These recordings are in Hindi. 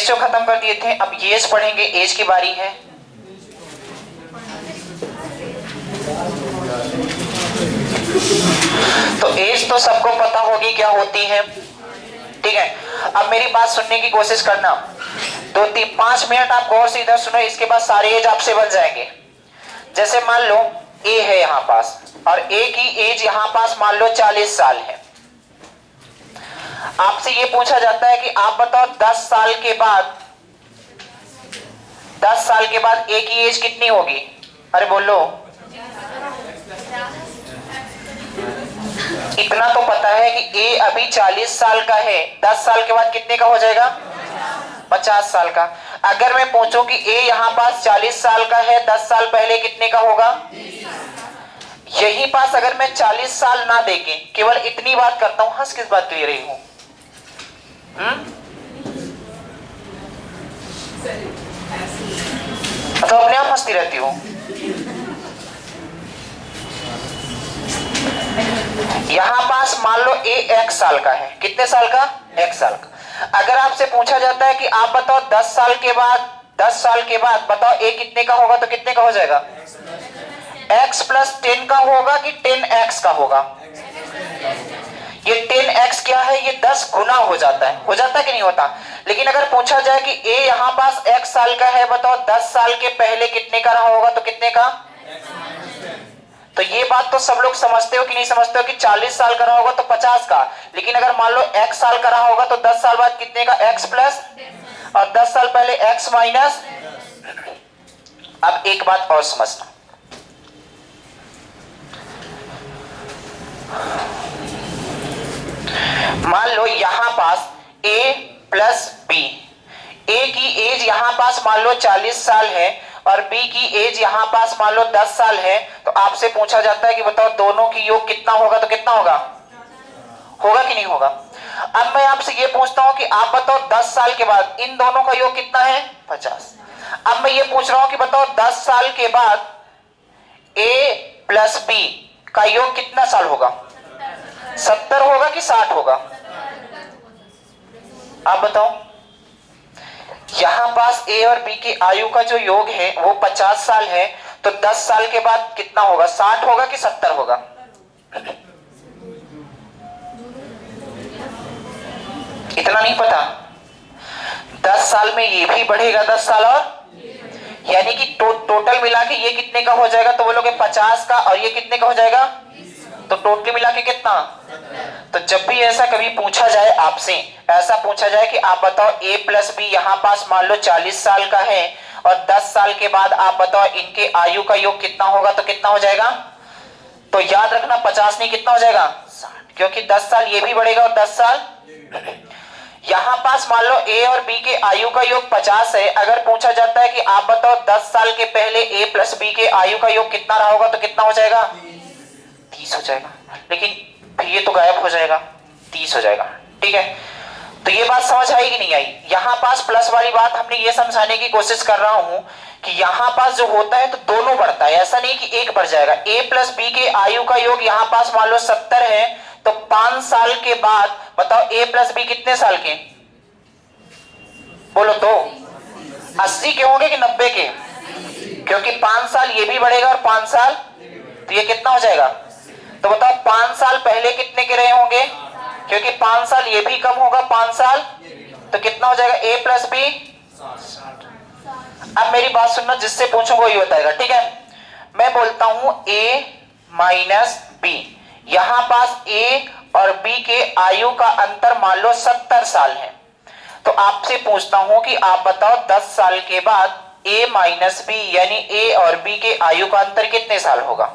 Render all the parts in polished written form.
रेशियो खत्म कर दिए थे, अब एज पढ़ेंगे, एज की बारी है। तो एज तो सबको पता होगी क्या होती है, ठीक है। अब मेरी बात सुनने की कोशिश करना, 2-3-5 मिनट आप गौर से इधर सुनो, इसके बाद सारे एज आपसे बन जाएंगे। जैसे मान लो ए है यहां पास, और ए की एज यहां पास मान लो 40 साल है। आपसे ये पूछा जाता है कि आप बताओ 10 साल के बाद, 10 साल के बाद ए की एज कितनी होगी? अरे बोलो, इतना तो पता है कि ए अभी 40 साल का है, 10 साल के बाद कितने का हो जाएगा? 50 साल का। अगर मैं पूछूं कि ए यहां पास 40 साल का है, 10 साल पहले कितने का होगा? यही पास अगर मैं 40 साल ना देके केवल इतनी बात करता हूं, हंस किस बात के लिए रही हूं? तो अपने आप हंसती रहती हूं। यहां पास मान लो ए x साल का है, कितने साल का? x साल का। अगर आपसे पूछा जाता है कि आप बताओ 10 साल के बाद, 10 साल के बाद बताओ ए कितने का होगा, तो कितने का हो जाएगा? x प्लस 10 का होगा कि 10x का होगा? ये 10x क्या है? ये 10 गुना हो जाता है, हो जाता है कि नहीं होता? लेकिन अगर पूछा जाए कि ए यहां पास x साल का है, बताओ 10 साल के पहले कितने का रहा होगा, तो कितने का? तो ये बात तो सब लोग समझते हो कि नहीं समझते हो कि 40 साल का रहा होगा तो 50 का, लेकिन अगर मान लो x साल का रहा होगा तो 10 साल बाद कितने का? x प्लस, और 10 साल पहले x माइनस। अब एक बात और समझना, मान लो यहां पास a प्लस बी, ए की एज यहां पास मान लो 40 साल है और बी की एज यहां पास मान लो 10 साल है। तो आपसे पूछा जाता है कि बताओ दोनों की योग कितना होगा, तो कितना होगा? होगा कि नहीं होगा? अब मैं आपसे ये पूछता हूं कि आप बताओ 10 साल के बाद इन दोनों का योग कितना है? 50। अब मैं ये पूछ रहा हूं कि बताओ 10 साल के बाद ए प्लस बी का योग कितना साल होगा? 70 होगा कि 60 होगा? आप बताओ। यहां पास ए और बी की आयु का जो योग है वो 50 साल है, तो 10 साल के बाद कितना होगा? 60 होगा कि 70 होगा? इतना नहीं पता? 10 साल में ये भी बढ़ेगा 10 साल, और यानी कि टोटल मिला के ये कितने का हो जाएगा? तो बोलोगे 50 का, और ये कितने का हो जाएगा? तो टोटल मिला के कितना? तो जब भी ऐसा कभी पूछा जाए आपसे, ऐसा पूछा जाए कि आप बताओ a प्लस बी यहां पास मान लो 40 साल का है और 10 साल के बाद आप बताओ इनके आयु का योग कितना होगा, तो कितना हो जाएगा? तो याद रखना 50 नहीं, कितना हो जाएगा? 60, क्योंकि 10 साल ये भी बढ़ेगा और 10 साल यहां पास मान लो a और b के आयु का योग 50 है। अगर पूछा जाता है कि आप बताओ 10 साल के पहले a प्लस बी के आयु का योग कितना रहा होगा, तो कितना हो जाएगा? 30 हो जाएगा। लेकिन फिर ये तो गायब हो जाएगा, 30 हो जाएगा, ठीक है। तो ये बात समझ आई कि नहीं आई? यहां पास प्लस वाली बात हमने ये समझाने की कोशिश कर रहा हूं कि यहां पास जो होता है तो दोनों बढ़ता है, ऐसा नहीं कि एक बढ़ जाएगा। a प्लस बी के आयु का योग यहां पास मान लो 70 है, तो 5 साल के बाद बताओ a प्लस बी कितने साल के? बोलो तो 80 के होंगे कि 90 के? क्योंकि 5 साल ये भी बढ़ेगा और 5 साल, तो ये कितना हो जाएगा? तो बताओ 5 साल पहले कितने के रहे होंगे? क्योंकि 5 साल ये भी कम होगा 5 साल, तो कितना हो जाएगा? a plus B. अब मेरी बात सुनना, जिससे पूछूंगा वही बताएगा, ठीक है। मैं बोलता हूं a माइनस बी, यहां पास a और b के आयु का अंतर मान लो 70 साल है। तो आपसे पूछता हूं कि आप बताओ 10 साल के बाद a माइनस बी यानी a और b के आयु का अंतर कितने साल होगा?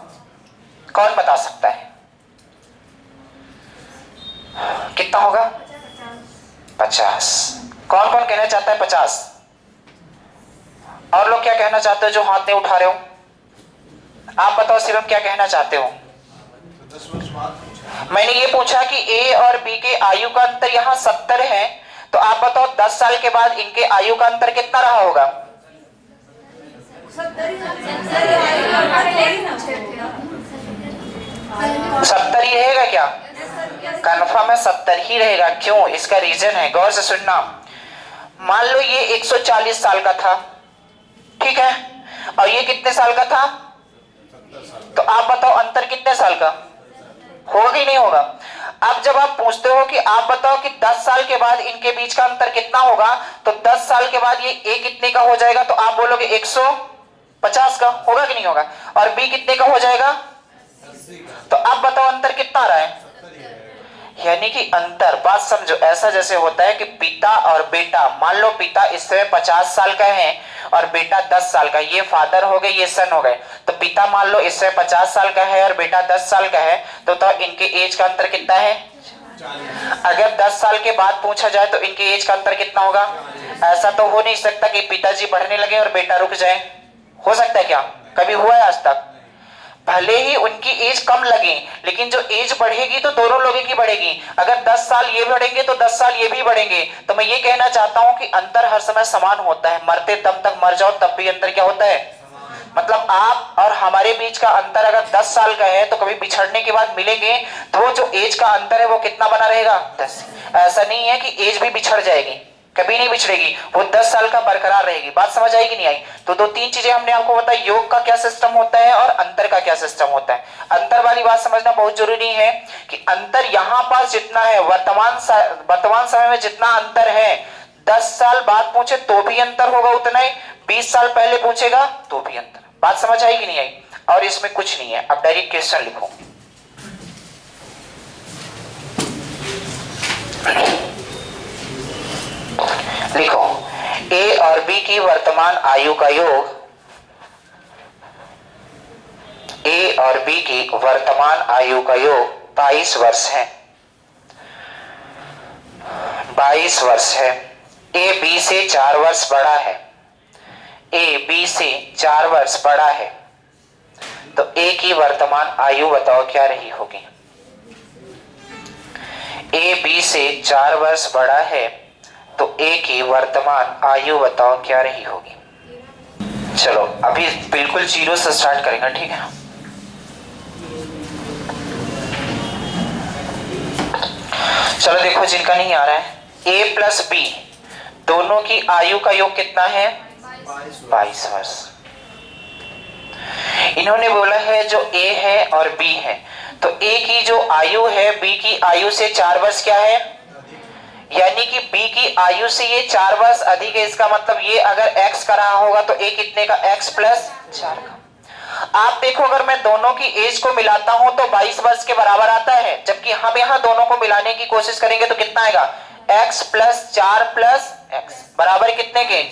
कौन बता सकता है? कितना होगा? 50। कौन कौन कहना चाहता है 50? और लोग क्या कहना चाहते हो जो हाथ नहीं उठा रहे हो? आप बताओ शिवम, क्या कहना चाहते हो? मैंने ये पूछा कि a और b के आयु का अंतर यहाँ 70 है, तो आप बताओ 10 साल के बाद इनके आयु का अंतर कितना रहा होगा? 70 ही रहेगा क्या? कन्फर्म है 70 ही रहेगा। क्यों? इसका रीजन है, गौर से सुनना। मान लो ये 140 साल का था, ठीक है, और ये कितने साल का था? तो आप बताओ अंतर कितने साल का होगा कि नहीं होगा? अब जब आप पूछते हो कि आप बताओ कि 10 साल के बाद इनके बीच का अंतर कितना होगा, तो 10 साल के बाद ये ए कितने का हो जाएगा? तो आप बोलोगे 150 का, होगा कि नहीं होगा? और बी कितने का हो जाएगा? तो अब बताओ अंतर कितना आ रहा है? यानी कि अंतर, बात समझो, ऐसा जैसे होता है कि पिता और बेटा, मान लो पिता इस समय 50 साल का है और बेटा 10 साल का, ये फादर हो गए, ये सन हो गए। तो पिता मान लो इस समय 50 साल का है और बेटा 10 साल का है, तो इनके एज का अंतर कितना है? अगर 10 साल के बाद पूछा जाए तो इनके एज का अंतर कितना होगा? ऐसा तो हो नहीं सकता कि पिताजी बढ़ने लगे और बेटा रुक जाए। हो सकता है क्या? कभी हुआ है आज तक? भले ही उनकी एज कम लगे, लेकिन जो एज बढ़ेगी तो दोनों लोगों की बढ़ेगी। अगर 10 साल ये बढ़ेंगे तो 10 साल ये भी बढ़ेंगे। तो मैं ये कहना चाहता हूं कि अंतर हर समय समान होता है। मरते दम तक मर जाओ तब भी अंतर क्या होता है? मतलब आप और हमारे बीच का अंतर अगर 10 साल का है तो कभी बिछड़ने के बाद मिलेंगे तो वो जो एज का अंतर है वो कितना बना रहेगा? 10। ऐसा नहीं है कि एज भी बिछड़ जाएगी, कभी नहीं बिछड़ेगी, वो 10 साल का बरकरार रहेगी। बात समझ आई कि नहीं आई? तो दो तीन चीजें हमने आपको बताई, योग का क्या सिस्टम होता है और अंतर का क्या सिस्टम होता है। अंतर वाली बात समझना बहुत जरूरी है कि अंतर यहां पास जितना है, वर्तमान समय में जितना अंतर है, 10 साल बाद पूछे तो भी अंतर होगा उतना ही, 20 साल पहले पूछेगा तो भी अंतर। बात समझ आई कि नहीं आई? और इसमें कुछ नहीं है। अब डायरेक्ट क्वेश्चन लिखो। लिखो, ए और बी की वर्तमान आयु का योग, ए और बी की वर्तमान आयु का योग 22 वर्ष है। 22 वर्ष है। ए बी से 4 वर्ष बड़ा है। ए बी से 4 वर्ष बड़ा है, तो ए की वर्तमान आयु बताओ क्या रही होगी? ए बी से 4 वर्ष बड़ा है तो ए की वर्तमान आयु बताओ क्या रही होगी? चलो अभी बिल्कुल जीरो से स्टार्ट करेंगे, ठीक है? चलो देखो, जिनका नहीं आ रहा है, ए प्लस बी दोनों की आयु का योग कितना है? 22 वर्ष। इन्होंने बोला है जो ए है और बी है, तो ए की जो आयु है बी की आयु से 4 वर्ष क्या है? यानी कि बी की आयु से ये 4 वर्ष अधिक है। इसका मतलब ये अगर x का रहा होगा तो a कितने का? x प्लस 4 का। आप देखो, अगर मैं दोनों की एज को मिलाता हूं तो 22 वर्ष के बराबर आता है, जबकि हम यहां दोनों को मिलाने की कोशिश करेंगे तो कितना आएगा? x प्लस 4 प्लस x बराबर कितने के?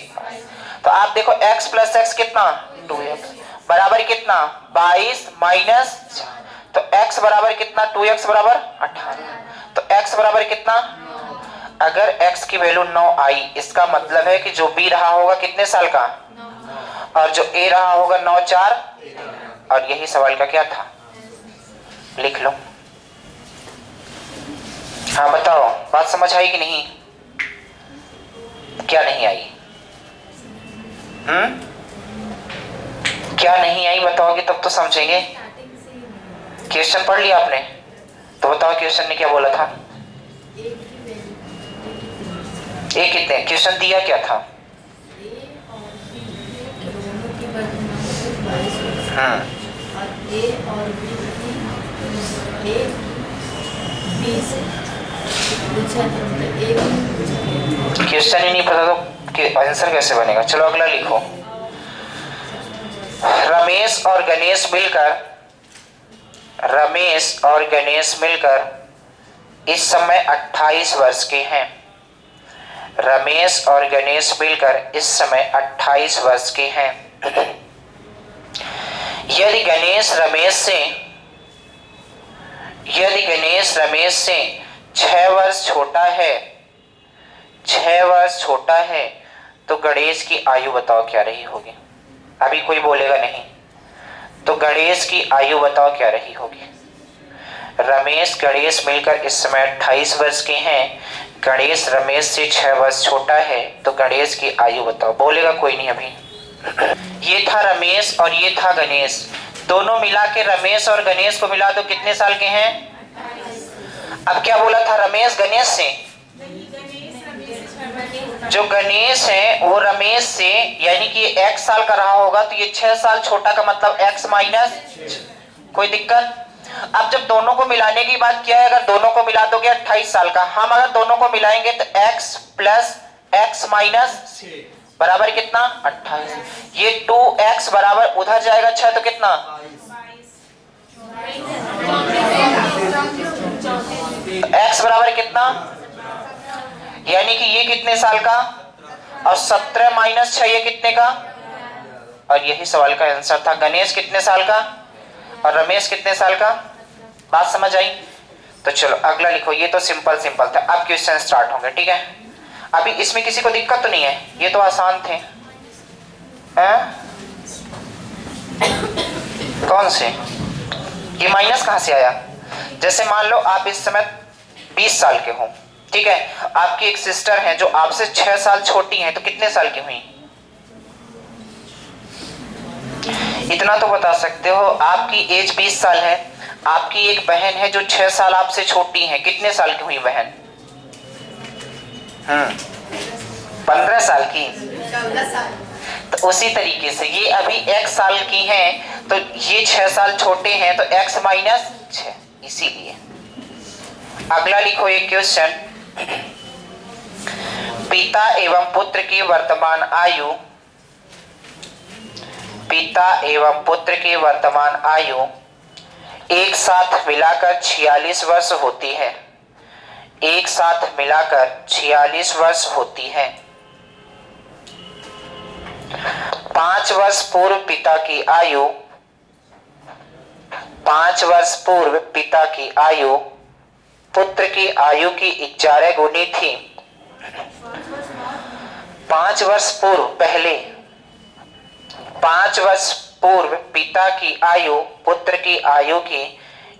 तो आप देखो x प्लस x कितना? 2x बराबर कितना? 22 माइनस 4, तो x बराबर कितना? 2x बराबर 18, तो x बराबर कितना? अगर x की वैल्यू 9 आई, इसका मतलब है कि जो b रहा होगा कितने साल का, और जो a रहा होगा 9 4, और यही सवाल का क्या था? लिख लो। हाँ बताओ, बात समझ आई कि नहीं? क्या नहीं आई? क्या नहीं आई बताओगे तब तो समझेंगे। क्वेश्चन पढ़ लिया आपने? तो बताओ क्वेश्चन ने क्या बोला था? ए कितने? क्वेश्चन दिया क्या था? क्वेश्चन ही नहीं पता तो आंसर कैसे बनेगा? चलो अगला लिखो। रमेश और गणेश मिलकर इस समय 28 वर्ष के हैं। रमेश और गणेश मिलकर इस समय 28 वर्ष के हैं। यदि गणेश रमेश से 6 वर्ष छोटा है, तो गणेश की आयु बताओ क्या रही होगी? अभी कोई बोलेगा नहीं, तो गणेश की आयु बताओ क्या रही होगी? रमेश गणेश मिलकर इस समय 28 वर्ष के हैं, गणेश रमेश से 6 वर्ष छोटा है, तो गणेश की आयु बताओ। बोलेगा कोई नहीं अभी। ये था रमेश और ये था गणेश, दोनों मिला के रमेश और गणेश को मिला दो, कितने साल के हैं? अब क्या बोला था? रमेश गणेश से जो गणेश है वो रमेश से, यानी कि 1 साल का रहा होगा तो ये 6 साल छोटा का मतलब x माइनस। कोई दिक्कत? अब जब दोनों को मिलाने की बात किया है, अगर दोनों को मिला दोगे 28 साल का, हम अगर दोनों को मिलाएंगे तो x प्लस x माइनस बराबर कितना 28। ये 2x बराबर उधर जाएगा 6 तो कितना, x बराबर कितना, यानी कि ये कितने साल का, और 17 माइनस 6 ये कितने का। और यही सवाल का आंसर था। गणेश कितने साल का और रमेश कितने साल का। बात समझ आई? तो चलो अगला लिखो। ये तो सिंपल सिंपल था। अब क्वेश्चन स्टार्ट होंगे, ठीक है। अभी इसमें किसी को दिक्कत तो नहीं है, ये तो आसान थे। कौन से, ये माइनस कहां से आया? जैसे मान लो आप इस समय 20 साल के हो, ठीक है। आपकी एक सिस्टर है जो आपसे 6 साल छोटी है, तो कितने साल की हुई? इतना तो बता सकते हो। आपकी एज 20 साल है, आपकी एक बहन है जो 6 साल आपसे छोटी है, कितने साल की हुई बहन? 15 साल की। 14 साल। तो उसी तरीके से ये अभी x साल की हैं, तो ये 6 साल छोटे हैं, तो x माइनस 6, इसीलिए। अगला लिखो एक क्वेश्चन। पिता एवं पुत्र की वर्तमान आयु, पिता एवं पुत्र की वर्तमान आयु एक साथ मिलाकर 46 वर्ष होती है। एक साथ मिलाकर 46 वर्ष होती है। 5 वर्ष पूर्व पिता की आयु, 5 वर्ष पूर्व पिता की आयु पुत्र की आयु की 11 गुनी थी। 5 वर्ष पूर्व पहले, 5 वर्ष पूर्व पिता की आयु पुत्र की आयु की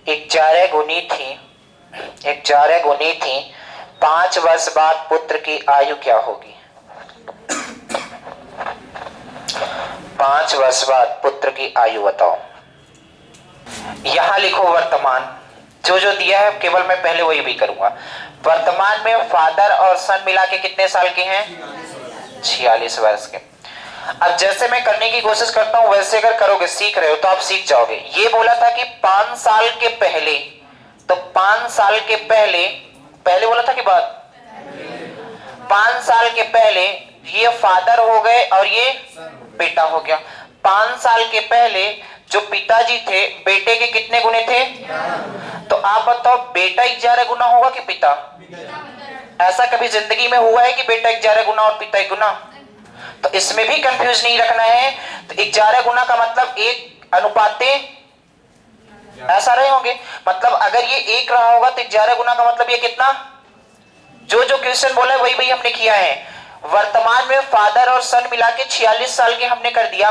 11 गुनी थी। 11 गुनी थी। 5 वर्ष बाद पुत्र की आयु क्या होगी? 5 वर्ष बाद पुत्र की आयु बताओ। यहां लिखो वर्तमान। जो जो दिया है केवल मैं पहले वही भी करूंगा। वर्तमान में फादर और सन मिला के कितने साल के हैं? 46 वर्ष के। अब जैसे मैं करने की कोशिश करता हूं वैसे अगर करोगे, सीख रहे हो तो आप सीख जाओगे। ये बोला था कि 5 साल के पहले, तो 5 साल के पहले, पहले बोला था कि बाद? 5 साल के पहले ये फादर हो गए और ये बेटा हो गया। 5 साल के पहले जो पिताजी थे बेटे के कितने गुने थे? तो आप बताओ बेटा 11 गुना होगा कि पिता? ऐसा कभी जिंदगी में हुआ है कि बेटा 11 गुना और पिता 1 गुना? तो इसमें भी कंफ्यूज नहीं रखना है। तो 11 गुना का मतलब 1 अनुपाते ऐसा रहे होंगे। मतलब अगर ये 1 रहा होगा तो 11 गुना का मतलब ये कितना? जो जो क्वेश्चन बोला है वही वही हमने किया है। वर्तमान में फादर और सन मिला के 46 साल के हमने कर दिया।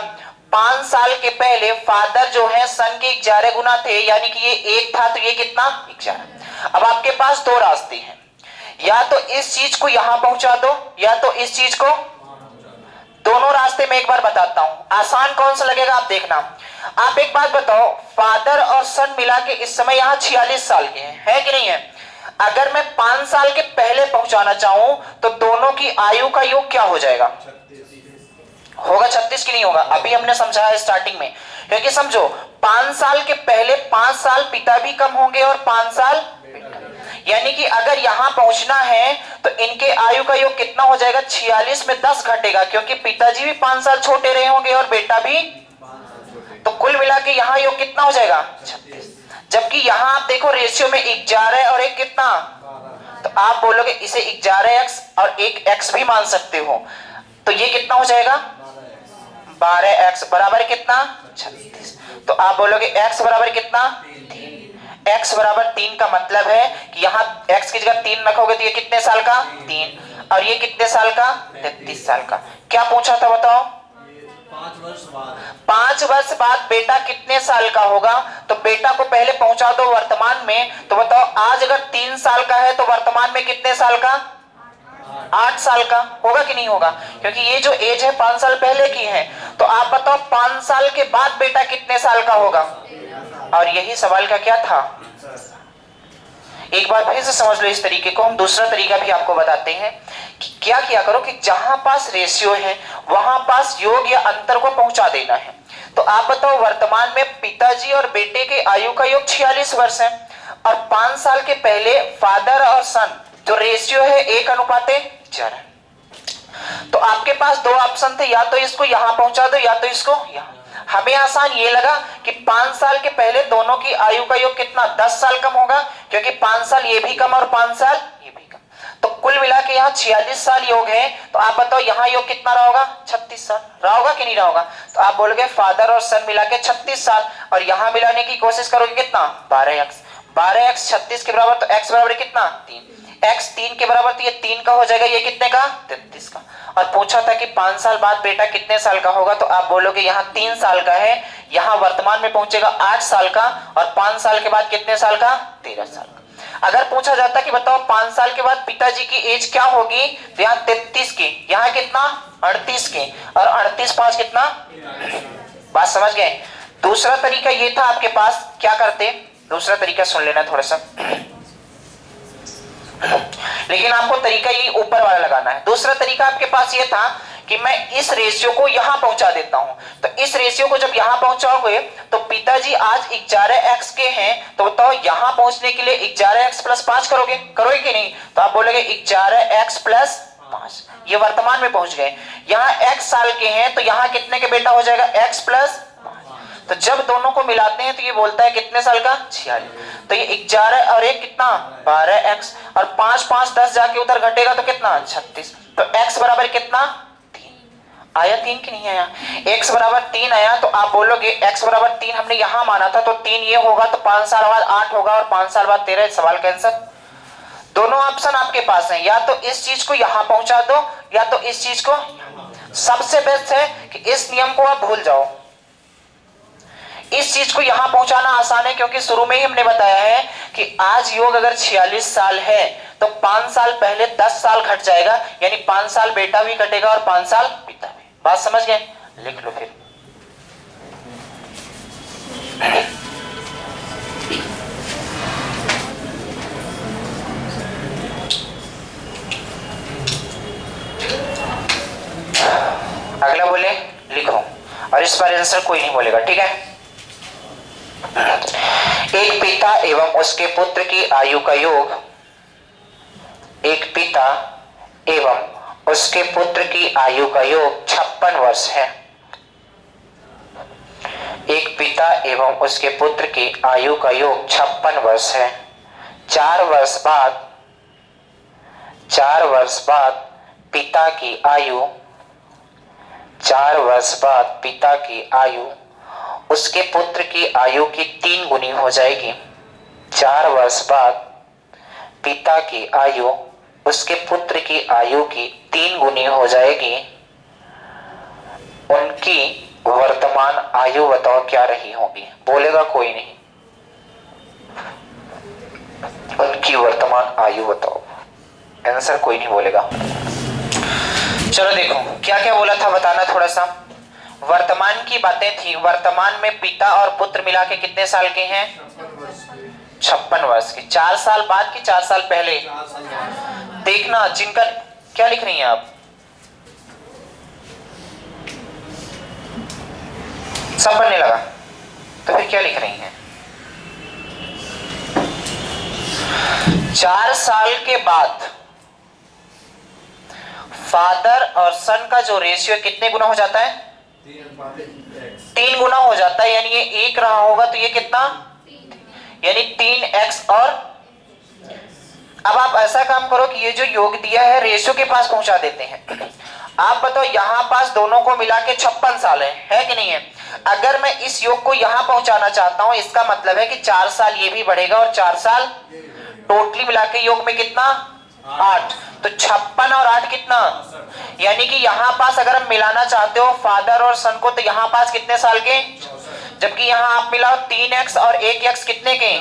5 साल के पहले फादर जो है सन के 11 गुना थे, यानी कि ये 1 था तो ये कितना? 11। अब आपके पास 2 रास्ते हैं, या तो इस चीज को यहां पहुंचा दो या तो इस चीज को। दोनों रास्ते में एक बार बताता हूं, आसान कौन सा लगेगा आप देखना। आप एक बात बताओ, फादर और सन मिला के इस समय यहां 46 साल के हैं, है कि नहीं है? अगर मैं 5 साल के पहले पहुंचाना चाहूं तो दोनों की आयु का योग क्या हो जाएगा? होगा 36 की नहीं होगा? अभी हमने समझाया स्टार्टिंग में। क्योंकि समझो 5 साल के पहले 5 साल पिता भी कम होंगे और 5 साल, यानी कि अगर यहां पहुंचना है तो इनके आयु का योग कितना हो जाएगा? 46 में 10 घटेगा, क्योंकि पिताजी भी 5 साल छोटे रहे होंगे और बेटा भी। तो कुल मिला के यहां योग कितना हो जाएगा? 36। जबकि यहां आप देखो रेशियो में 11 और 1 कितना, तो आप बोलोगे इसे 11x और 1x भी मान सकते हो। तो ये कितना हो जाएगा? 12x बराबर कितना? 36। तो आप बोलोगे x बराबर कितना? 3। x बराबर 3 का मतलब है कि यहाँ x की जगह 3 रखोगे तो ये कितने साल का? 3। और ये कितने साल का? 33 साल का। क्या पूछा था बताओ? 5 वर्ष बाद। 5 वर्ष बाद बेटा कितने साल का होगा? तो बेटा को पहले पहुंचा दो वर्तमान में। तो बताओ आज अगर 3 साल का है तो वर्तमान में कितने साल का? 8 साल का होगा कि नहीं होगा? क्योंकि ये जो एज है 5 साल पहले की है। तो आप बताओ 5 साल के बाद बेटा कितने साल का होगा? और यही सवाल का क्या था? एक बार फिर से समझ लो इस तरीके को। हम दूसरा तरीका भी आपको बताते हैं कि क्या किया करो कि जहां पास रेशियो है वहां पास योग या अंतर को पहुंचा देना है। तो आप बताओ, वर्तमान में पिताजी और बेटे के आयु का योग 46 वर्ष है और 5 साल के पहले फादर और सन जो रेशियो है 1:4 है। तो आपके पास दो ऑप्शन थे, या तो इसको यहां पहुंचा दो या तो इसको यहां। हमें आसान ये लगा कि 5 साल के पहले दोनों की आयु का योग कितना 10 साल कम होगा, क्योंकि 5 साल ये भी कम और 5 साल ये भी कम। तो कुल मिला के यहाँ 46 साल योग है। तो आप बताओ यहाँ योग कितना रहा होगा? 36 साल रहा होगा कि नहीं रहा होगा? तो आप बोलोगे फादर और सन मिला के 36 साल, और यहाँ मिलाने की कोशिश करोगे कितना? 12x। 12x 36 के बराबर, तो x बराबर कितना? 3। x 3 के बराबर, तो ये 3 का हो जाएगा, ये कितने का? 33 का। और पूछा था कि 5 साल बाद बेटा कितने साल का होगा, तो आप बोलोगे यहाँ 3 साल का है, यहाँ वर्तमान में पहुंचेगा 8 साल का, और 5 साल के बाद कितने साल का? 13 साल का। अगर पूछा जाता कि बताओ 5 साल के बाद पिताजी की एज क्या होगी, तो यहाँ 33 की, यहाँ कितना? 38 की, और 38 5 कितना? बात समझ गए? दूसरा तरीका ये था आपके पास, क्या करते? दूसरा तरीका सुन लेना थोड़ा सा, लेकिन आपको तरीका ये ऊपर वाला लगाना है। दूसरा तरीका आपके पास ये था कि मैं इस रेशियो को यहां पहुंचा देता हूं। तो इस रेशियो को जब यहां पहुंचाओगे तो पिताजी आज 11x के हैं, तो बताओ यहां पहुंचने के लिए 11x + 5 करोगे कि नहीं? तो आप बोलोगे 11x + 5, ये वर्तमान में पहुंच गए। यहाँ x साल के हैं, तो यहाँ कितने के बेटा हो जाएगा? x + 5। तो जब दोनों को मिलाते हैं तो ये बोलता है कितने साल का? 46। तो ये 11 और एक कितना? 12x, और 5 5 10 जाके उधर घटेगा तो कितना? 36। तो x बराबर कितना? 3 आया। 3 की नहीं आया? x बराबर 3 आया। तो आप बोलोगे x बराबर 3 हमने यहां माना था, तो 3 ये होगा, तो 5 साल बाद 8 होगा, और 5 साल बाद 13। सवाल कैंसिल। दोनों ऑप्शन आपके पास हैं, या तो इस चीज को यहां पहुंचा दो या तो इस चीज को। सबसे बेस्ट है कि इस नियम को आप भूल जाओ। इस चीज को यहां पहुंचाना आसान है, क्योंकि शुरू में ही हमने बताया है कि आज योग अगर 46 साल है तो 5 साल पहले 10 साल घट जाएगा, यानी 5 साल बेटा भी कटेगा और 5 साल पिता भी। बात समझ गए? लिख लो फिर। अगला बोले लिखो, और इस बार आंसर कोई नहीं बोलेगा, ठीक है? एक पिता एवं उसके पुत्र की आयु का योग, एक पिता एवं उसके पुत्र की आयु का योग 56 वर्ष है। एक पिता एवं उसके पुत्र की आयु का योग 56 वर्ष है। 4 वर्ष बाद पिता की आयु, 4 वर्ष बाद पिता की आयु उसके पुत्र की आयु की 3 गुनी हो जाएगी। 4 वर्ष बाद पिता की आयु उसके पुत्र की आयु की 3 गुनी हो जाएगी। उनकी वर्तमान आयु बताओ क्या रही होगी? बोलेगा कोई नहीं। उनकी वर्तमान आयु बताओ, आंसर कोई नहीं बोलेगा। चलो देखो क्या क्या बोला था, बताना थोड़ा सा। वर्तमान की बातें थी। वर्तमान में पिता और पुत्र मिला के कितने साल के हैं? 56 वर्ष के। 4 साल बाद की 4 साल पहले? देखना जिनका क्या लिख रही हैं आप, सब बनने लगा तो फिर क्या लिख रही हैं? 4 साल के बाद फादर और सन का जो रेशियो कितने गुना हो जाता है? 3 गुना हो जाता है, यानी ये 1 रहा होगा तो ये कितना? यानी 3x। और अब आप ऐसा काम करो कि ये जो योग दिया है रेशियो के पास पहुंचा देते हैं। आप बताओ यहां पास दोनों को मिला के 56 साल है कि नहीं है? अगर मैं इस योग को यहां पहुंचाना चाहता हूं, इसका मतलब है कि 4 साल ये भी बढ़ेगा और 4 साल टोटली मिला के योग में कितना? 8। तो 56 और 8 कितना? यानी कि यहां पास अगर हम मिलाना चाहते हो फादर और सन को, तो यहां पास कितने साल के? जबकि यहां आप मिलाओ 3x और 1x कितने के?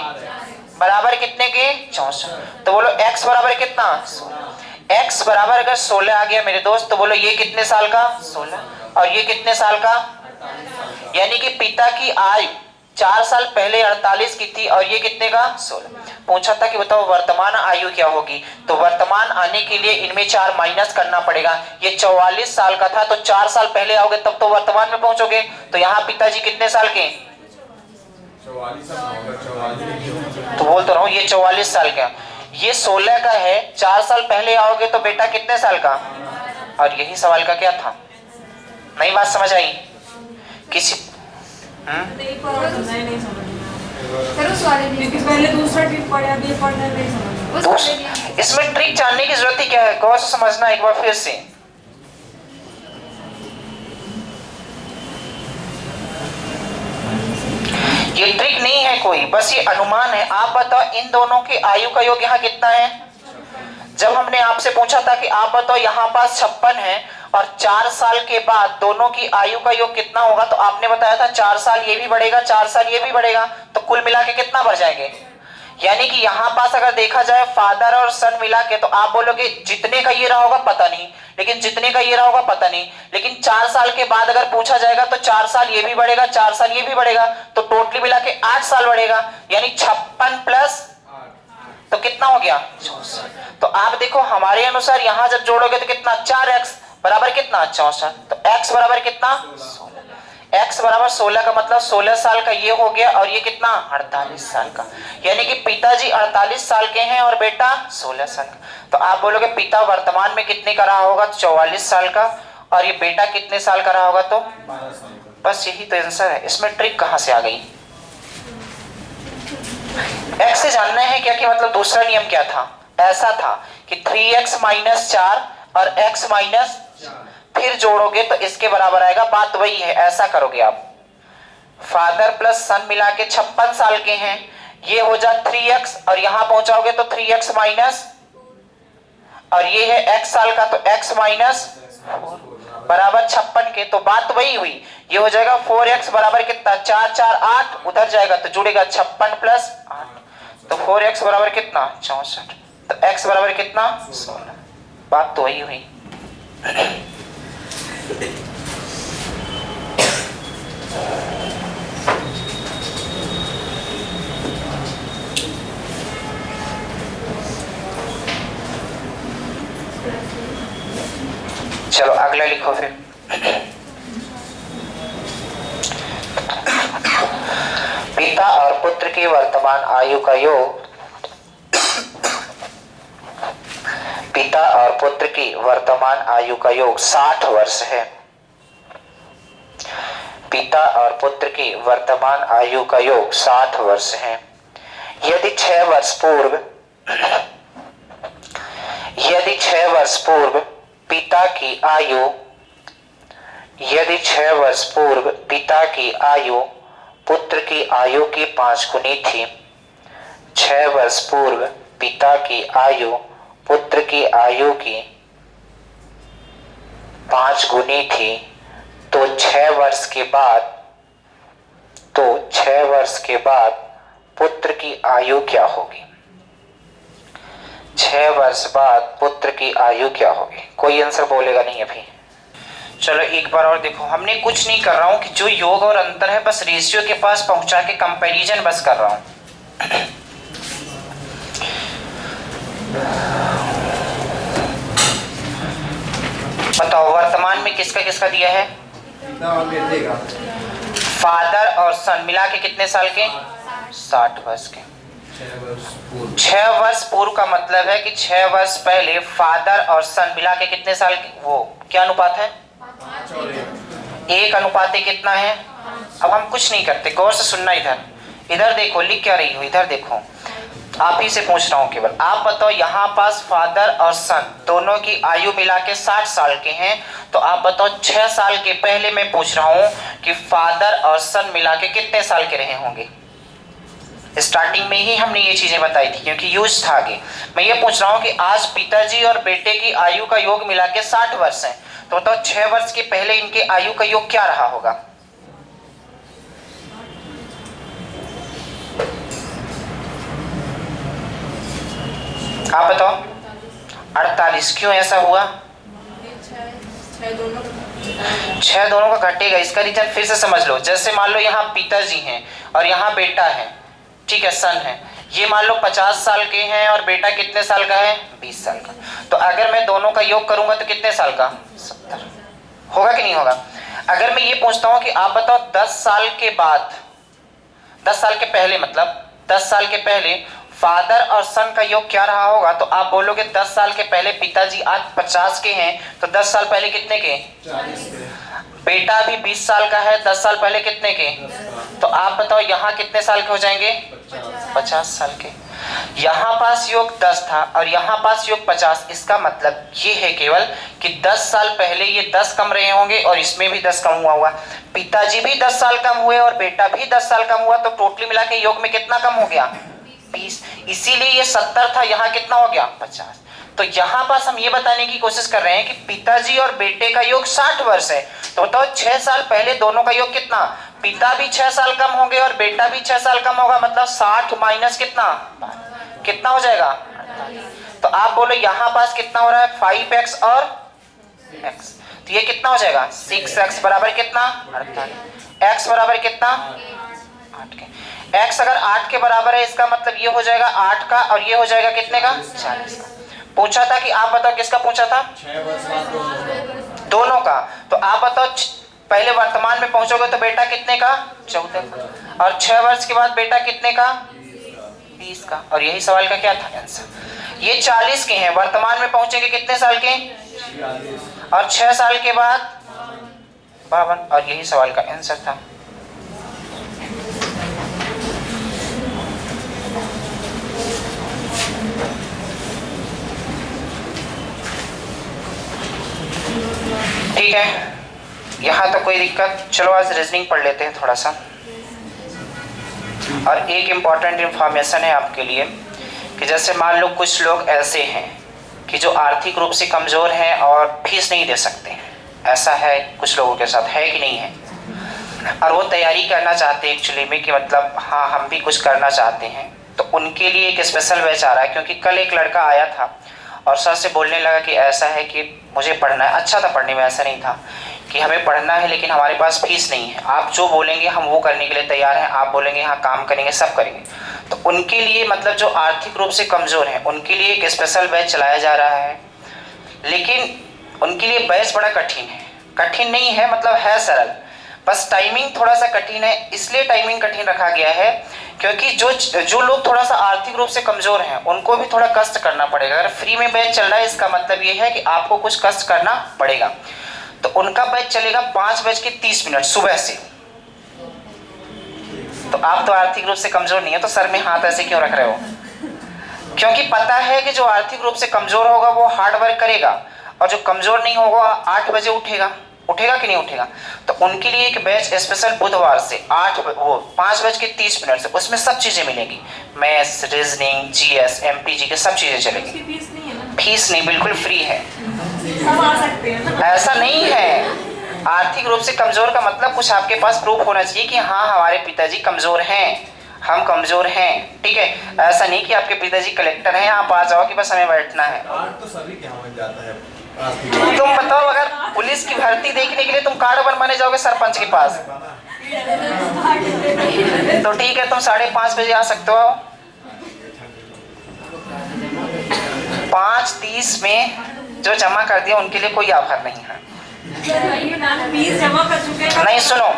बराबर कितने के? 64। तो बोलो x बराबर कितना? 16। x बराबर अगर 16 आ गया मेरे दोस्त, तो बोलो ये कितने साल का? 16। और ये कितने साल का? यानी कि पिता की आयु 4 साल पहले 48 की थी और ये कितने का 16। पूछा था कि बताओ वर्तमान आयु क्या होगी, तो वर्तमान आने के लिए इनमें 4 माइनस करना पड़ेगा। ये 44 साल का था, तो 4 साल पहले आओगे तब तो वर्तमान में पहुंचोगे। तो यहाँ पिताजी कितने साल के, 44 होगा, तो बोल तो रहा हूँ ये 44 साल का, ये 16 का है। 4 साल पहले आओगे तो बेटा कितने साल का, और यही सवाल का क्या था। नई बात समझ आई किसी? नहीं समझ फिर उस वाले भी क्योंकि पहले दूसरा ट्रिक पढ़े, अब ये पढ़ना नहीं समझ। उस वाले भी इसमें ट्रिक जानने की जरूरत ही क्या है, गौर से समझना एक बार फिर से। ये ट्रिक नहीं है कोई, बस ये अनुमान है। आप बताओ इन दोनों की आयु का योग यहाँ कितना है। जब हमने आपसे पूछा था कि आप बताओ यहाँ पास 56 है और 4 साल के बाद दोनों की आयु का योग कितना होगा, तो आपने बताया था 4 साल ये भी बढ़ेगा 4 साल ये भी बढ़ेगा, तो कुल मिला के कितना बढ़ जाएंगे। यानी कि यहाँ पास अगर देखा जाए फादर और सन मिला के, तो आप बोलोगे जितने का ये रहा होगा पता नहीं, लेकिन जितने का ये रहा होगा पता नहीं, लेकिन 4 साल के बाद अगर पूछा जाएगा तो 4 साल ये भी बढ़ेगा 4 साल ये भी बढ़ेगा, तो टोटली मिला के 8 साल बढ़ेगा। यानी 56 प्लस तो कितना हो गया 64। तो आप देखो हमारे अनुसार यहां जब जोड़ोगे तो कितना 4x बराबर कितना 64, तो x बराबर कितना 16। x बराबर 16 का मतलब 16 साल का ये हो गया और ये कितना 48 साल का। यानी कि पिताजी 48 साल के हैं और बेटा 16 साल का। तो आप बोलोगे पिता वर्तमान में कितने का रहा होगा, तो 44 साल का, और ये बेटा कितने साल का रहा होगा, तो 12 साल का। बस यही तो आंसर है। इसमें ट्रिक कहां से आ गई। x से जानना है क्या कि मतलब दूसरा नियम क्या था, ऐसा था कि 3x माइनस 4 और x माइनस, फिर जोड़ोगे तो इसके बराबर आएगा। बात वही है, ऐसा करोगे आप। फादर प्लस सन मिला के 56 साल के हैं, ये हो जा 3x और यहां पहुंचाओगे तो 3x माइनस, और ये है x साल का तो x माइनस बराबर 56 के, तो बात वही हुई। ये हो जाएगा 4x बराबर कितना 4 4 8, उधर जाएगा तो जुड़ेगा 56 प्लस 8, तो 4x बराबर कितना 64, तो x बराबर कितना 16। बात तो वही हुई। चलो अगला लिखो फिर। पिता और पुत्र की वर्तमान आयु का योग, पिता और पुत्र की वर्तमान आयु का योग 60 वर्ष है। पिता और पुत्र की वर्तमान आयु का योग 60 वर्ष है। यदि 6 वर्ष पूर्व पिता की आयु, यदि 6 वर्ष पूर्व पिता की आयु पुत्र की आयु की 5 गुनी थी, 6 वर्ष पूर्व पिता की आयु पुत्र की आयु की 5 गुनी थी, तो 6 वर्ष के बाद पुत्र की आयु क्या होगी। 6 वर्ष बाद पुत्र की आयु क्या होगी। कोई आंसर बोलेगा नहीं अभी। चलो एक बार और देखो, हमने कुछ नहीं कर रहा हूं कि जो योग और अंतर है बस रेशियो के पास पहुंचा के कंपैरिजन बस कर रहा हूं। बताओ वर्तमान में किसका किसका दिया है, पिता और बेटे का फादर और सन मिला के कितने साल के 60 वर्ष के। 6 वर्ष पूर्व 6 वर्ष पूर्व का मतलब है कि 6 वर्ष पहले फादर और सन मिला के कितने साल के, वो क्या अनुपात है 5 और 1 अनुपात कितना है। अब हम कुछ नहीं करते, गौर से सुनना। इधर देखो लिख क्या रही हो, इधर देखो, आप ही से पूछ रहा हूं केवल। आप बताओ यहाँ पास फादर और सन दोनों की आयु मिला के 60 साल के हैं, तो आप बताओ 6 साल के पहले मैं पूछ रहा हूं कि फादर और सन मिला के कितने साल के रहे होंगे। स्टार्टिंग में ही हमने ये चीजें बताई थी क्योंकि यूज था आगे। मैं ये पूछ रहा हूँ कि आज पिताजी और बेटे की आयु का योग मिला के 60 वर्ष है, तो बताओ 6 वर्ष के पहले इनके आयु का योग क्या रहा होगा। आप बताओ 48। क्यों ऐसा हुआ, 6 दोनों का घटेगा। इसका रीजन फिर से समझ लो। जैसे मान लो यहाँ पिताजी हैं और यहाँ बेटा है, ठीक है, सन है। ये मान लो 50 साल के हैं और बेटा कितने साल का है? 20 साल का। तो अगर मैं दोनों का योग करूंगा तो कितने साल का? 70 होगा कि नहीं होगा? अगर मैं ये पूछता हूं कि आप बताओ 10 साल के बाद, 10 साल के पहले, मतलब 10 साल के पहले फादर और सन का योग क्या रहा होगा? तो आप बोलोगे 10 साल के पहले पिताजी आज 50 के हैं, तो 10 साल पहले कितने के? 40 के। बेटा भी 20 साल का है, 10 साल पहले कितने के? तो आप बताओ यहाँ कितने साल के हो जाएंगे? 50 साल के। यहाँ पास योग 10 था और यहाँ पास योग 50। इसका मतलब ये है केवल कि 10 साल पहले ये 10 कम रहे होंगे और इसमें भी 10 कम हुआ होगा। पिताजी भी 10 साल कम हुए और बेटा भी 10 साल कम हुआ, तो टोटली मिला के योग में कितना कम हो गया? 20। इसीलिए ये 70 था, यहाँ कितना हो गया? 50। तो यहाँ पास हम ये बताने की कोशिश कर रहे हैं कि पिताजी और बेटे का योग 60 वर्ष है। तो बताओ 6 साल पहले दोनों का योग कितना? पिता भी 6 साल कम होंगे और बेटा भी 6 साल कम होगा, मतलब 60 माइनस कितना? कितना हो जाएगा? 48। तो आप बोलो यहाँ पास कितना हो रहा है? 5x और x। तो ये कितना हो जाएगा? 6x बराबर कितना? 48। x बराबर कितना? 8 के। x अगर 8 के बराबर है, इसका मतलब ये हो जाएगा 8 का और ये हो जाएगा कितने का? 40 का। पूछा था कि आप बताओ किसका पूछा था? 6 वर्ष बाद दोनों का। तो आप बताओ पहले वर्तमान में पहुंचोगे तो बेटा कितने का? 14 का। और 6 वर्ष के बाद बेटा कितने का? 20 का। और यही सवाल का क्या था आंसर? ये 40 के हैं, वर्तमान में पहुंचेंगे कितने साल के? 46। और 6 साल के बाद 52। और यही सवाल का आंसर था। ठीक है, यहाँ तो कोई दिक्कत। चलो आज रीजनिंग पढ़ लेते हैं थोड़ा सा। और एक इम्पॉर्टेंट इंफॉर्मेशन है आपके लिए कि जैसे मान लो कुछ लोग ऐसे हैं कि जो आर्थिक रूप से कमज़ोर हैं और फीस नहीं दे सकते हैं। ऐसा है कुछ लोगों के साथ, है कि नहीं है? और वो तैयारी करना चाहते हैं एक्चुअली में कि मतलब हाँ हम भी कुछ करना चाहते हैं, तो उनके लिए एक स्पेशल बैच आ रहा है। क्योंकि कल एक लड़का आया था और सर से बोलने लगा कि ऐसा है कि मुझे पढ़ना है। अच्छा था पढ़ने में, ऐसा नहीं था कि हमें पढ़ना है लेकिन हमारे पास फीस नहीं है। आप जो बोलेंगे हम वो करने के लिए तैयार हैं। आप बोलेंगे हाँ काम करेंगे, सब करेंगे। तो उनके लिए मतलब जो आर्थिक रूप से कमज़ोर हैं उनके लिए एक स्पेशल बैच चलाया जा रहा है। लेकिन उनके लिए बैच बड़ा कठिन है। कठिन नहीं है, मतलब है सरल, बस टाइमिंग थोड़ा सा कठिन है। इसलिए टाइमिंग कठिन रखा गया है क्योंकि जो लोग थोड़ा सा आर्थिक रूप से कमज़ोर हैं उनको भी थोड़ा कष्ट करना पड़ेगा। अगर फ्री में बैच चल रहा है इसका मतलब ये है कि आपको कुछ कष्ट करना पड़ेगा। तो उनका बैच चलेगा 5:30 सुबह से। तो आप तो आर्थिक रूप से कमज़ोर नहीं है, तो सर में हाथ ऐसे क्यों रख रहे हो? क्योंकि पता है कि जो आर्थिक रूप से कमज़ोर होगा वो हार्ड वर्क करेगा और जो कमज़ोर नहीं होगा 8 बजे उठेगा। उठेगा कि नहीं उठेगा? तो उनके लिए एक बैच स्पेशल बुधवार से 5:30 से, उसमें सब चीज़ें मिलेंगी। मैथ्स, रीजनिंग, जीएस, एमपीजी के सब चीज़ें चलेंगी। फीस नहीं है ना? फीस नहीं, बिल्कुल फ्री है। सब आ सकते हैं ना? ऐसा नहीं है। आर्थिक रूप से कमज़ोर का मतलब कुछ आपके पास प्रूफ होना चाहिए कि हाँ हमारे पिताजी कमज़ोर हैं, हम कमज़ोर हैं। ठीक है, ऐसा नहीं कि आपके पिताजी कलेक्टर हैं, आप आ जाओ कि बस हमें बैठना है। कार्ड तो सभी के यहाँ बन जाता है। तुम बताओ अगर पुलिस की भर्ती देखने के लिए तुम कार्ड बनवाने जाओगे सरपंच के पास, तो ठीक है तुम 5:30 बजे आ सकते हो। 5:30 में जो जमा कर दिया उनके लिए कोई ऑफर नहीं है। फीस जमा कर चुके हैं। नहीं सुनो,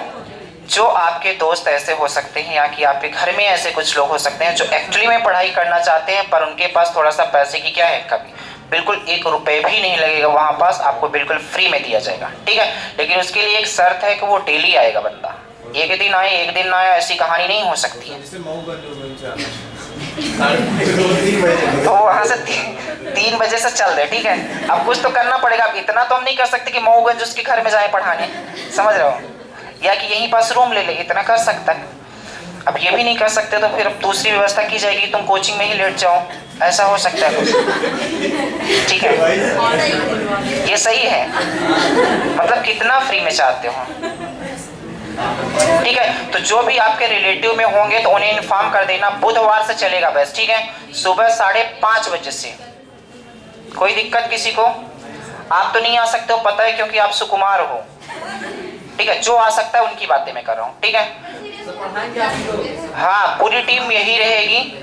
जो आपके दोस्त ऐसे हो सकते हैं या कि आपके घर में ऐसे कुछ लोग हो सकते हैं जो एक्चुअली में पढ़ाई करना चाहते हैं पर उनके पास थोड़ा सा पैसे की क्या है कमी, बिल्कुल 1 रुपए भी नहीं लगेगा वहाँ पास, आपको बिल्कुल फ्री में दिया जाएगा। ठीक है, लेकिन उसके लिए एक शर्त है कि वो डेली आएगा बंदा। एक दिन आए एक दिन ना आए ऐसी कहानी नहीं हो सकती है। तो वहाँ से 3 बजे से चल रहे। ठीक है, अब कुछ तो करना पड़ेगा। अब इतना तो हम नहीं कर सकते कि मऊगंज उसके घर में जाए पढ़ाने, समझ रहे हो, या कि यहीं पास रूम ले ले, इतना कर सकता है। अब ये भी नहीं कर सकते तो फिर दूसरी व्यवस्था की जाएगी, तुम कोचिंग में ही लेट जाओ, ऐसा हो सकता है कुछ। ठीक है, ये सही है, मतलब कितना फ्री में चाहते हो। ठीक है, तो जो भी आपके रिलेटिव में होंगे तो उन्हें इन्फॉर्म कर देना, बुधवार से चलेगा बस। ठीक है, सुबह 5:30 बजे से। कोई दिक्कत किसी को? आप तो नहीं आ सकते हो पता है, क्योंकि आप सुकुमार हो। ठीक है, जो आ सकता है उनकी बातें मैं कर रहा हूँ, ठीक है। हाँ, पूरी टीम यही रहेगी।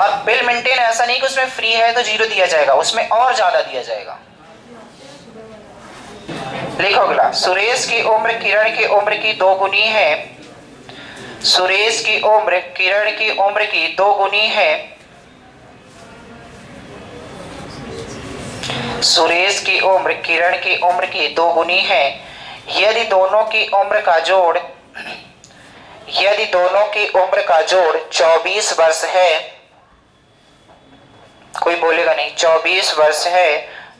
और बिल मेंटेन ऐसा नहीं कि उसमें फ्री है तो 0 दिया जाएगा, उसमें और ज्यादा दिया जाएगा। लिखो अगला, सुरेश की उम्र किरण की उम्र की 2 गुनी है। सुरेश की उम्र किरण की उम्र की 2 गुनी है। सुरेश की उम्र किरण की उम्र की 2 गुनी है। यदि दोनों की उम्र का जोड़ 24 वर्ष है, कोई बोलेगा नहीं, 24 वर्ष है,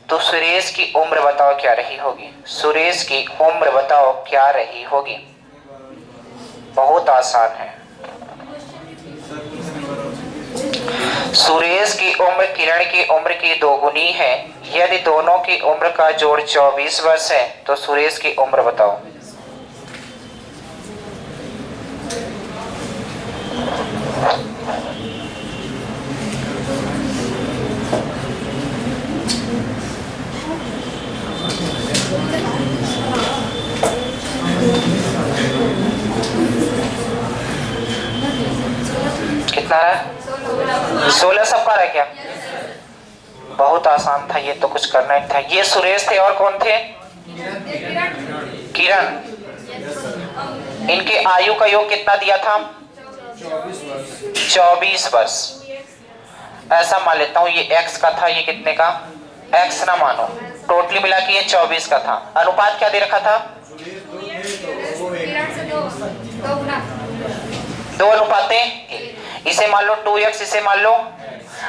तो सुरेश की उम्र बताओ क्या रही होगी। सुरेश की उम्र बताओ क्या रही होगी। बहुत आसान है। सुरेश की उम्र किरण की उम्र की 2 गुनी है। यदि दोनों की उम्र का जोड़ 24 वर्ष है, तो सुरेश की उम्र बताओ। कितना है? 16 सबका है क्या? बहुत आसान था ये तो, कुछ करना ही था। ये सुरेश थे और कौन थे? किरण। इनके आयु का योग कितना दिया था? 24 वर्ष। ऐसा मान लेता हूं ये x का था, ये कितने का? x ना मानो, टोटली मिला के ये 24 का था। अनुपात क्या दे रखा था? 2 अनुपाते। इसे मान लो 2x, इसे मान लो।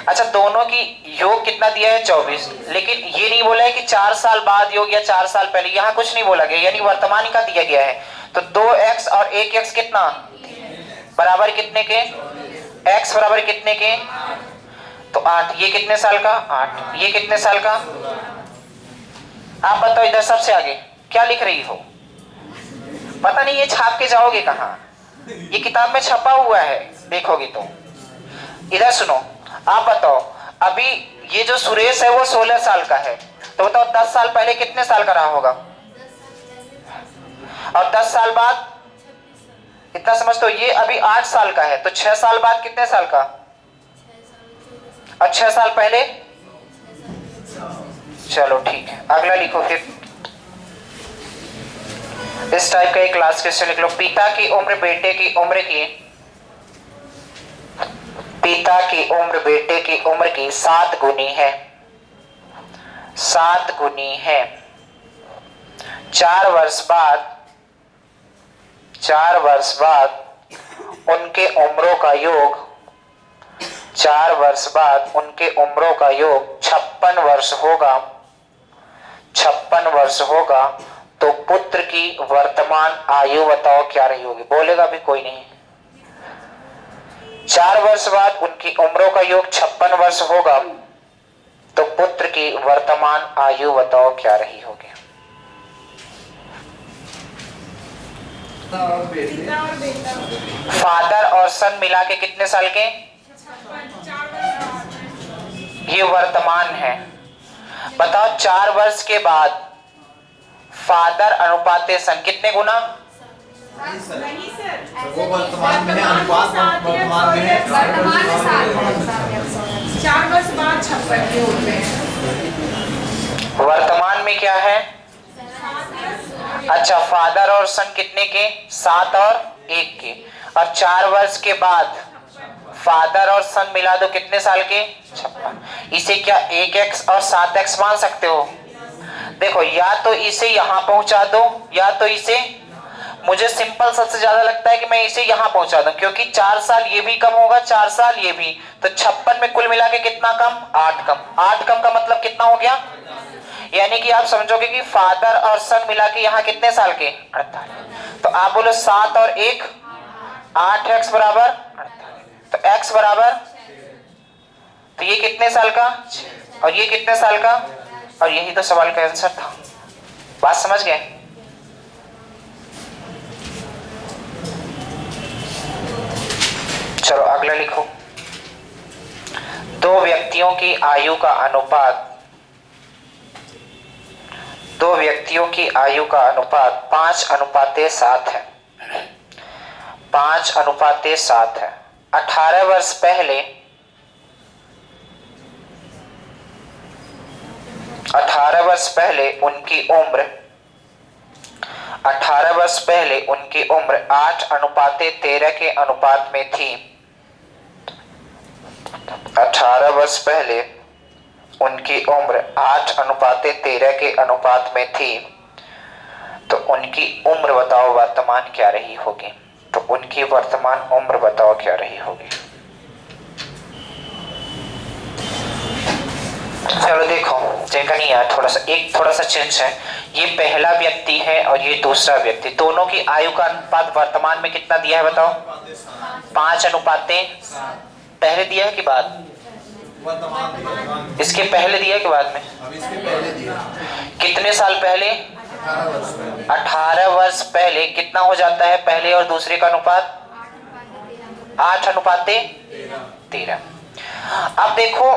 अच्छा, दोनों की योग कितना दिया है? 24। लेकिन ये नहीं बोला है कि 4 साल बाद योग या 4 साल पहले, यहाँ कुछ नहीं बोला गया, यानी वर्तमान का दिया गया है। तो 2x और 1x कितना बराबर कितने के? x बराबर कितने के? तो 8। ये कितने साल का? 8। ये कितने साल का? आप बताओ, इधर सबसे आगे क्या लिख रही हो? पता नहीं, ये छाप के जाओगे कहाँ? ये किताब में छपा हुआ है, देखोगे तो। इधर सुनो, आप बताओ, अभी ये जो सुरेश है वो 16 साल का है, तो बताओ 10 साल पहले कितने साल का रहा होगा? और 10 साल बाद इतना समझ, तो ये अभी 8 साल का है, तो 6 साल बाद कितने साल का? और 6 साल पहले? चलो ठीक है, अगला लिखो फिर। इस टाइप का एक क्लास क्वेश्चन लिख लो। पिता की उम्र बेटे की उम्र की 7 गुनी है। 7 गुनी है। 4 वर्ष बाद उनके उम्रों का योग 4 वर्ष बाद उनके उम्रों का योग 56 वर्ष होगा। 56 वर्ष होगा, तो पुत्र की वर्तमान आयु बताओ क्या रही होगी। बोलेगा भी कोई नहीं। 4 वर्ष बाद उनकी उम्रों का योग 56 वर्ष होगा, तो पुत्र की वर्तमान आयु बताओ क्या रही होगी। फादर और सन मिला के कितने साल के? ये वर्तमान है। बताओ 4 वर्ष के बाद फादर अनुपाते सन कितने गुना? नहीं सर, वो वर्तमान में है, अनुपात वर्तमान में है। 4 वर्ष बाद 56 के होते हैं। वर्तमान में क्या है? अच्छा, फादर और सन कितने के? 7 और 1 के। और 4 वर्ष के बाद फादर और सन मिला दो, कितने साल के? 56। इसे क्या 1x और 7x मान सकते हो? देखो, या तो इसे यहां पहुंचा दो, या तो इसे, मुझे सिंपल सबसे ज्यादा लगता है कि मैं इसे यहां पहुंचा दूं, क्योंकि 4 साल ये भी कम होगा, 4 साल ये भी, तो 56 में कुल मिला के कितना कम? 8 कम। 8 कम का मतलब कितना हो गया? यानी कि आप समझोगे कि फादर और सन मिला के यहाँ कितने साल के? 48। तो आप बोलो 7 और 1 8x बराबर 48। तो x बराबर, तो ये कितने साल का? और ये कितने साल का? और यही तो सवाल का आंसर था। बात समझ गए? चलो अगला लिखो। 2 व्यक्तियों की आयु का अनुपात दो व्यक्तियों की आयु का अनुपात 5:7 है। 5:7 है। 18 वर्ष पहले 18 वर्ष पहले उनकी उम्र 18 वर्ष पहले उनकी उम्र 8:13 के अनुपात में थी। 18 वर्ष पहले उनकी उम्र 8:13 के अनुपात में थी। तो उनकी उम्र बताओ वर्तमान क्या रही होगी? तो उनकी वर्तमान उम्र बताओ क्या रही होगी? चलो देखो, देखा नहीं यार, थोड़ा सा चेंज है। ये पहला व्यक्ति है और ये दूसरा व्यक्ति, दोनों की आयु का अनुपात वर्तमान में कितना दिया है बताओ? 5:7। पहले दिया है कि बाद? इसके पहले दिया है कि बाद में? इसके पहले दिया। कितने साल पहले? 18 वर्ष पहले। कितना हो जाता है पहले और दूसरे का अनुपात? 8:13। अब देखो,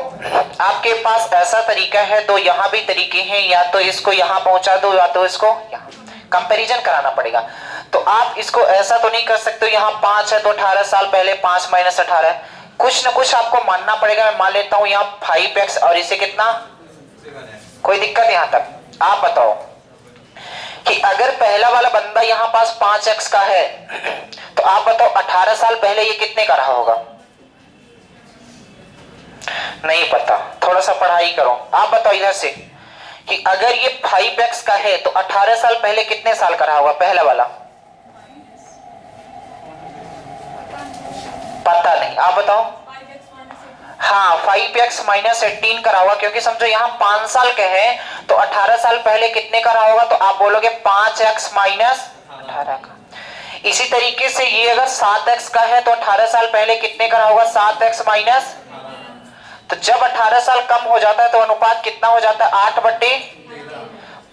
आपके पास ऐसा तरीका है, तो यहाँ भी तरीके हैं, या तो इसको यहाँ पहुंचा दो या तो इसको यहाँ, कंपैरिजन कराना पड़ेगा। तो आप इसको ऐसा तो नहीं कर सकते यहाँ 5 है तो 18 साल पहले 5 - 18 है, कुछ ना कुछ आपको मानना पड़ेगा। मैं मान लेता हूँ यहाँ 5x और इसे कितना, कोई दिक्कत यहाँ तक? आप बताओ कि अगर पहला वाला बंदा यहाँ पास 5x का है, तो आप बताओ 18 साल पहले ये कितने का रहा होगा? नहीं पता, थोड़ा सा पढ़ाई करो। आप बताओ इधर से कि अगर ये 5x का है तो 18 साल पहले कितने साल का रहा होगा पहला वाला? पता नहीं, आप बताओ। हाँ, 5x - 18 का रहा होगा, क्योंकि समझो यहाँ 5 साल के हैं तो 18 साल पहले कितने का रहा होगा? तो आप बोलोगे 5x - 18 का। इसी तरीके से ये अगर 7x का है तो 18 साल पहले कितने का रहा होगा? 7x - तो जब 18 साल कम हो जाता है तो अनुपात कितना हो जाता है? 8/13।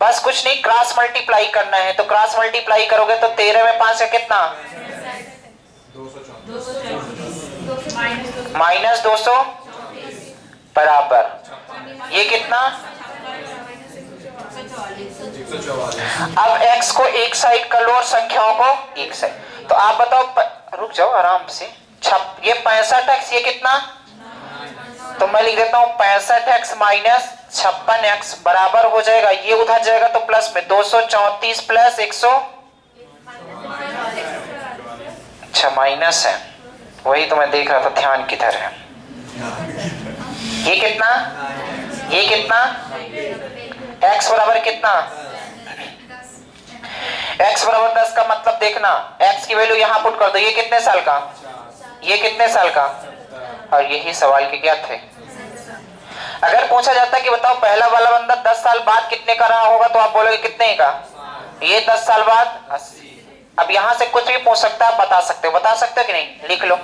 बस कुछ नहीं, क्रॉस मल्टीप्लाई करना है। तो क्रॉस मल्टीप्लाई करोगे तो 13 में 5 है कितना? -200 बराबर ये कितना? अब x को एक साइड कर लो और संख्याओं को एक साइड। तो आप बताओ, रुक जाओ आराम से। ये 65x, ये कितना? तो मैं लिख देता हूं 65x - 56x बराबर हो जाएगा, ये उधर जाएगा तो प्लस में 234 + 100। अच्छा माइनस है, वही तो मैं देख रहा था, ध्यान किधर है। ये कितना? ये कितना? x बराबर कितना? x बराबर 10 का मतलब देखना, x की वैल्यू यहां पुट कर दो। ये कितने साल का? ये कितने साल का? और यही सवाल के क्या थे। अगर पूछा जाता कि बताओ पहला वाला बंदा 10 साल बाद कितने का रहा होगा, तो आप बोलोगे कितने का? ये 10 साल बाद 80। अब यहां से कुछ भी पूछ सकता है, बता सकते हो कि नहीं? लिख लो।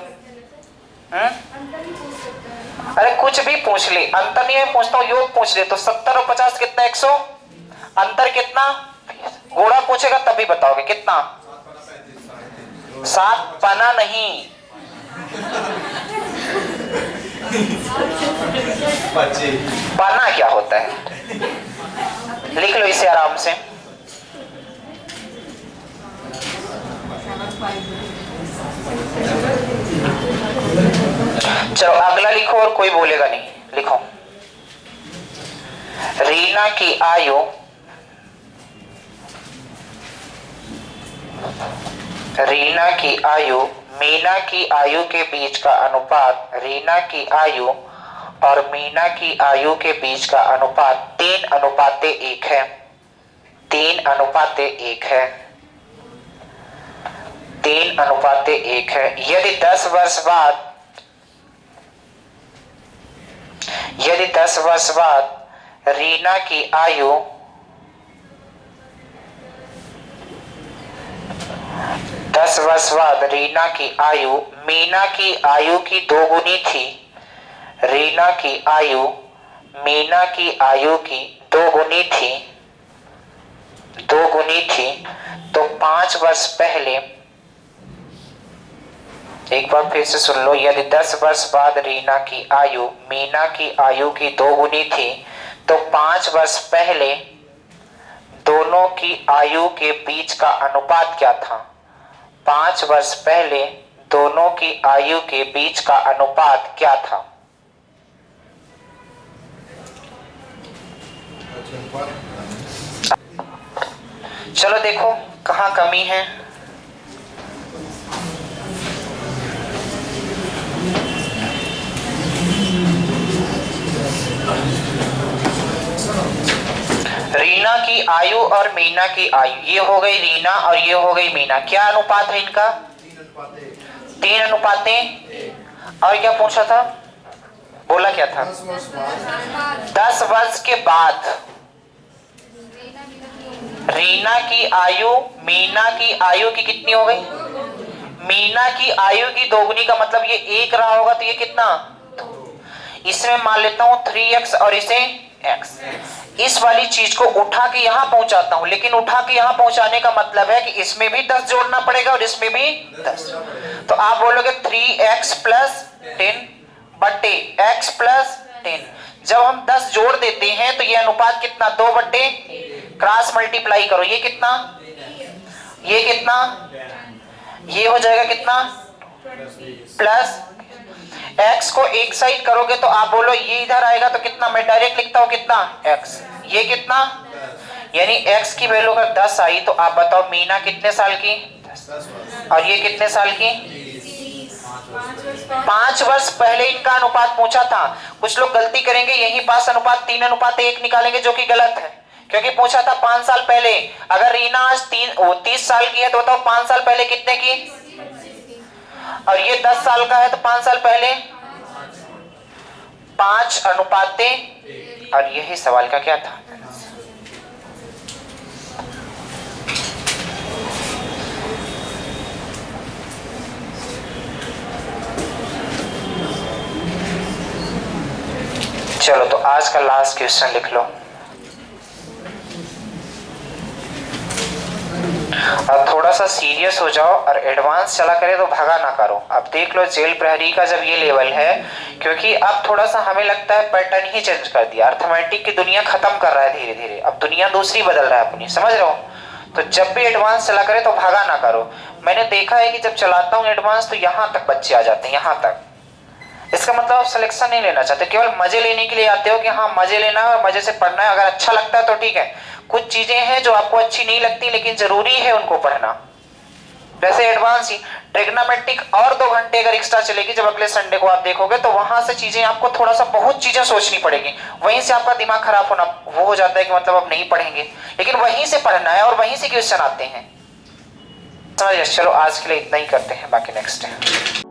अरे कुछ भी पूछ ले, अंतर नहीं है, पूछता हूँ योग पूछ ले तो 70 और 50 कितना? 100। अंतर कितना? गोड़ा पूछेगा तभी बताओगे कितना? 7 पना नहीं, 25 पना क्या होता है? लिख लो इसे आराम से। चलो अगला लिखो और कोई बोलेगा नहीं। लिखो, रीना की आयु मीना की आयु के बीच का अनुपात, रीना की आयु और मीना की आयु के बीच का अनुपात 3:1 है। 3:1 है। 3:1 है। यदि 10 वर्ष बाद रीना की आयु 10 वर्ष बाद रीना की आयु मीना की आयु की 2 गुनी थी। रीना की आयु मीना की आयु की 2 गुनी थी, तो 5 वर्ष पहले, एक बार फिर से सुन लो, यदि 10 वर्ष बाद रीना की आयु मीना की आयु की 2 गुनी थी, तो 5 वर्ष पहले दोनों की आयु के बीच का अनुपात क्या था? 5 वर्ष पहले दोनों की आयु के बीच का अनुपात क्या था? चलो देखो कहाँ कमी है। रीना की आयु और मीना की आयु, ये हो गई रीना और ये हो गई मीना। क्या अनुपात है इनका? 3 अनुपात 1। और क्या पूछा था? बोला क्या था? 10 वर्ष के बाद रीना की आयु मीना की आयु की कितनी हो गई? मीना की आयु की दोगुनी का मतलब ये 1 रहा होगा, तो ये कितना? इसमें मान लेता हूं 3x और इसे x। इस वाली चीज को उठा के यहां पहुंचाता हूं, लेकिन उठा के यहां पहुंचाने का मतलब है कि इसमें भी 10 जोड़ना पड़ेगा और इसमें भी 10। तो आप बोलोगे 3x प्लस 10 बट्टे x प्लस 10। जब हम 10 जोड़ देते हैं तो ये अनुपात कितना? 2 बट्टे क्रॉस मल्टीप्लाई करो, ये कितना? ये कितना? ये हो जाएगा कितना? प्लस x को एक साइड करोगे तो आप बोलो ये इधर आएगा तो कितना? मैं डायरेक्ट लिखता हूं कितना? x। ये कितना? यानी x की वैल्यू अगर 10 आई तो आप बताओ मीना कितने साल की? 10। और ये कितने साल की? 5 वर्ष पहले इनका अनुपात पूछा था। कुछ लोग गलती करेंगे, यही पास अनुपात 3 अनुपात 1 निकालेंगे, जो कि गलत है, क्योंकि पूछा था 5 साल पहले। अगर रीना आज 30 साल की है तो बताओ 5 साल पहले कितने की? और ये 10 साल का है तो 5 साल पहले 5 अनुपात 1। और यही सवाल का क्या था? चलो तो आज का लास्ट क्वेश्चन लिख लो। अब थोड़ा सा सीरियस हो जाओ और एडवांस चला करे तो भगा ना करो। अब देख लो जेल प्रहरी का जब ये लेवल है, क्योंकि अब थोड़ा सा हमें लगता है पैटर्न ही चेंज कर दिया। अर्थमेटिक की दुनिया खत्म कर रहा है धीरे धीरे, अब दुनिया दूसरी बदल रहा है अपनी, समझ रहे हो? तो जब भी एडवांस चला करे तो भागा ना करो। मैंने देखा है कि जब चलाता हूँ एडवांस तो यहाँ तक बच्चे आ जाते हैं, यहाँ तक। इसका मतलब आप सिलेक्शन नहीं लेना चाहते, केवल मजे लेने के लिए आते हो कि हाँ मजे लेना है और मजे से पढ़ना है। अगर अच्छा लगता है तो ठीक है, कुछ चीजें हैं जो आपको अच्छी नहीं लगती लेकिन जरूरी है उनको पढ़ना। वैसे एडवांस ही ट्रिग्नोमेट्रिक और 2 घंटे अगर एक्स्ट्रा चलेगी, जब अगले संडे को आप देखोगे तो वहां से चीजें आपको थोड़ा सा बहुत चीजें सोचनी पड़ेगी। वहीं से आपका दिमाग खराब होना वो हो जाता है कि मतलब अब नहीं पढ़ेंगे, लेकिन वहीं से पढ़ना है और वहीं से क्वेश्चन आते हैं, समझ। चलो आज के लिए इतना ही करते हैं, बाकी नेक्स्ट है।